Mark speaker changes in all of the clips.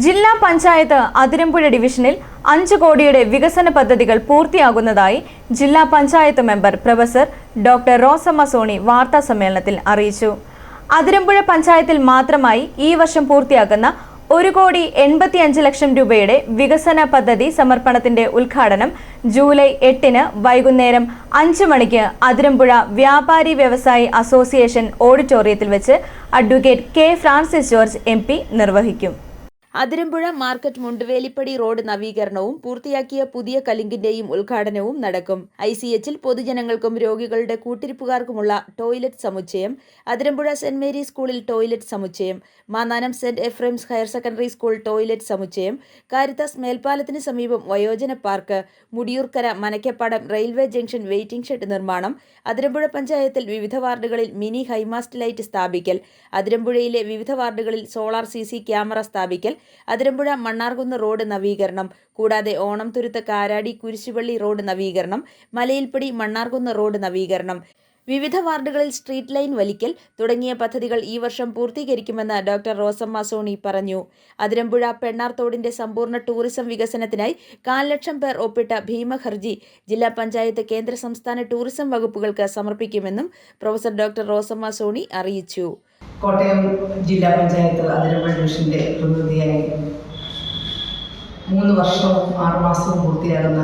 Speaker 1: ജില്ലാ പഞ്ചായത്ത് അതിരമ്പുഴ ഡിവിഷനിൽ 5 കോടിയുടെ വികസന പദ്ധതികൾ പൂർത്തിയാകുന്നതായി ജില്ലാ panchayat member professor doctor Rosamma Soni വാർത്താ സമ്മേളനത്തിൽ അറിയിച്ചു. അതിരമ്പുഴ പഞ്ചായത്തിൽ മാത്രമായി ഈ വർഷം പൂർത്തിയാക്കുന്ന 1,85,00,000 രൂപയുടെ വികസന പദ്ധതി സമർപ്പണത്തിന്റെ ഉദ്ഘാടനം ജൂലൈ 8-ന് വൈകുന്നേരം 5 മണിക്ക് അതിരമ്പുഴ വ്യാപാരി വ്യവസായി അസോസിയേഷൻ ഓഡിറ്റോറിയത്തിൽ വെച്ച് advocate K Francis George MP നിർവഹിക്കും.
Speaker 2: അതിരമ്പുഴ മാർക്കറ്റ് മുണ്ടുവേലിപ്പടി റോഡ് നവീകരണവും പൂർത്തിയാക്കിയ പുതിയ കലിങ്കിന്റെയും ഉദ്ഘാടനവും നടക്കും. ICHൽ പൊതുജനങ്ങൾക്കും രോഗികളുടെ കൂട്ടിരിപ്പുകാർക്കുമുള്ള ടോയ്ലറ്റ് സമുച്ചയം, അതിരമ്പുഴ സെന്റ് മേരീസ് സ്കൂളിൽ ടോയ്ലറ്റ് സമുച്ചയം, Mannanam saint Ephrem's higher secondary school toilet സമുച്ചയം, കാരിത്താസ് മേൽപ്പാലത്തിന് സമീപം വയോജന park, Mudiyoorkkara Manakkapadam railway junction waiting shed നിർമ്മാണം, അതിരമ്പുഴ പഞ്ചായത്തിൽ വിവിധ വാർഡുകളിൽ മിനി ഹൈമാസ്റ്റ് ലൈറ്റ് സ്ഥാപിക്കൽ, അതിരമ്പുഴയിലെ വിവിധ വാർഡുകളിൽ സോളാർ CC ക്യാമറ സ്ഥാപിക്കൽ, അതിരമ്പുഴ മണ്ണാർകുന്ന് റോഡ് നവീകരണം, കൂടാതെ ഓണംതുരുത്ത് കാരാടി കുരിശുപള്ളി റോഡ് നവീകരണം, മലയിൽപ്പടി മണ്ണാർകുന്ന് റോഡ് നവീകരണം, വിവിധ വാർഡുകളിൽ സ്ട്രീറ്റ് ലൈൻ വലിക്കൽ തുടങ്ങിയ പദ്ധതികൾ ഈ വർഷം പൂർത്തീകരിക്കുമെന്ന് ഡോക്ടർ റോസമ്മ സോണി പറഞ്ഞു. അതിരമ്പുഴ പെണ്ണാർ തോടിന്റെ സമ്പൂർണ്ണ ടൂറിസം വികസനത്തിനായി 1,00,000 പേർ ഒപ്പിട്ട ഭീമഹർജി ജില്ലാ പഞ്ചായത്ത് കേന്ദ്ര സംസ്ഥാന ടൂറിസം വകുപ്പുകൾക്ക് സമർപ്പിക്കുമെന്നും പ്രൊഫസർ ഡോക്ടർ റോസമ്മ സോണി അറിയിച്ചു.
Speaker 3: കോട്ടയം ജില്ലാ പഞ്ചായത്ത് അതിരമ്പുഴ ഡിവിഷന്റെ പ്രതിനിധിയായി 3 വർഷവും 6 മാസവും പൂർത്തിയാകുന്ന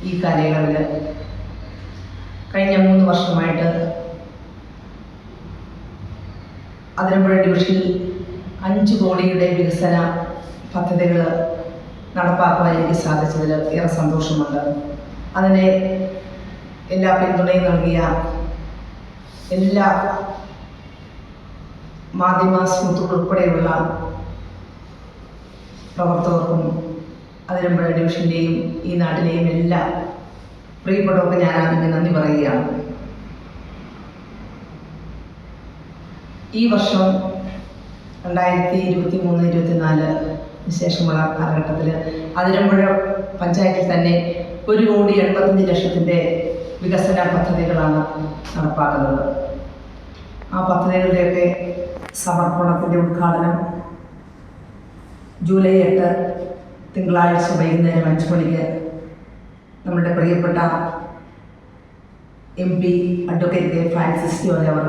Speaker 3: ഈ കാലയളവിൽ കഴിഞ്ഞ 3 വർഷമായിട്ട് അതിരമ്പുഴ ഡിവിഷനിൽ 5 കോടിയുടെ വികസന പദ്ധതികൾ നടപ്പാക്കുവാൻ എനിക്ക് സാധിച്ചതിൽ ഏറെ സന്തോഷമുണ്ട്. അതിനെ എല്ലാ പിന്തുണയും നൽകിയ എല്ലാ മാധ്യമ സുഹൃത്തുക്കൾ ഉൾപ്പെടെയുള്ള പ്രവർത്തകർക്കും അതിരമ്പുഴ ഡിവിഷൻ്റെയും ഈ നാട്ടിലെയും എല്ലാ പ്രിയപ്പെട്ടവർക്ക് ഞാൻ അതിന് നന്ദി പറയുകയാണ്. ഈ വർഷം 2023-24 ശേഷമുള്ള കാലഘട്ടത്തിൽ അതിരമ്പുഴ പഞ്ചായത്തിൽ തന്നെ 1,85,00,000 വികസന പദ്ധതികളാണ് നടപ്പാക്കുന്നത്. ആ പദ്ധതികളുടെയൊക്കെ സമർപ്പണത്തിൻ്റെ ഉദ്ഘാടനം ജൂലൈ 8 തിങ്കളാഴ്ച വൈകുന്നേരം 5 മണിക്ക് നമ്മുടെ പ്രിയപ്പെട്ട MP അഡ്വക്കേറ്റ് കെ ഫ്രാൻസിസ് ജോർജ് അവർ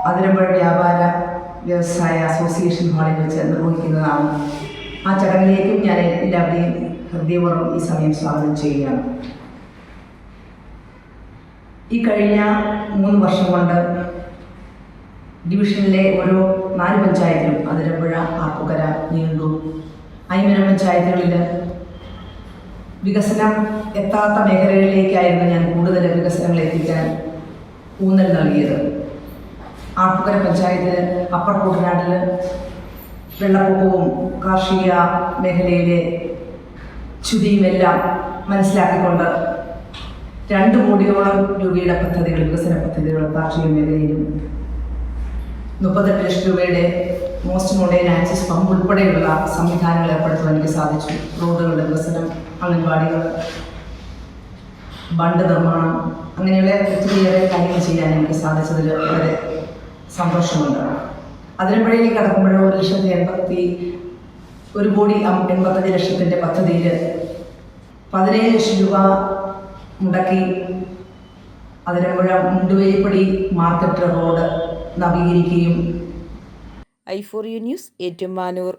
Speaker 3: അതിരമ്പുഴ വ്യാപാര വ്യവസായ അസോസിയേഷൻ ഹാളിൽ വെച്ച് നിർവഹിക്കുന്നതാണ്. ആ ചടങ്ങിലേക്കും ഞാൻ എല്ലാവരെയും ഹൃദയപൂർവ്വം ഈ സമയം സ്വാഗതം ചെയ്യുകയാണ്. ഈ കഴിഞ്ഞ 3 വർഷം കൊണ്ട് ഡിവിഷനിലെ ഓരോ 4 പഞ്ചായത്തിലും അതിരമ്പുഴ, ആർപ്പുക്കര, നീണ്ടൂർ, ഐമനം പഞ്ചായത്തുകളിൽ വികസനം എത്താത്ത മേഖലകളിലേക്കായിരുന്നു ഞാൻ കൂടുതൽ വികസനങ്ങൾ എത്തിക്കാൻ ഊന്നൽ നൽകിയത്. ആർപ്പുക്കര പഞ്ചായത്തിൽ അപ്പർ കുട്ടനാട്ടിൽ വെള്ളപ്പൊക്കവും കാർഷിക മേഖലയിലെ ചുതിയുമെല്ലാം മനസ്സിലാക്കിക്കൊണ്ട് 2 കോടിയോളം രൂപയുടെ പദ്ധതികൾ, വികസന പദ്ധതികൾ കാർഷിക മേഖലയിലും 38 ലക്ഷം രൂപയുടെ മോസ്റ്റ് മോഡേൺ ആക്സസ് പമ്പ് ഉൾപ്പെടെയുള്ള സംവിധാനങ്ങൾ ഏർപ്പെടുത്തുവാൻ എനിക്ക് സാധിച്ചു. റോഡുകളുടെ വികസനം, അംഗൻവാടികൾ, ബണ്ട് നിർമ്മാണം, അങ്ങനെയുള്ള ഒത്തിരിയേറെ കാര്യങ്ങൾ ചെയ്യാൻ എനിക്ക് സാധിച്ചതിൽ വളരെ സന്തോഷമുണ്ട്. അതിരമ്പുഴയിലേക്ക് കടക്കുമ്പോൾ 1,85,00,000 പദ്ധതിയിൽ 17 ലക്ഷം രൂപ മുടക്കി അതിരമ്പുഴ മുണ്ടുവേലിപ്പടി മാർക്കറ്റ് റോഡ് നവീകരിക്കുകയും.
Speaker 2: i4U news Ettumanoor.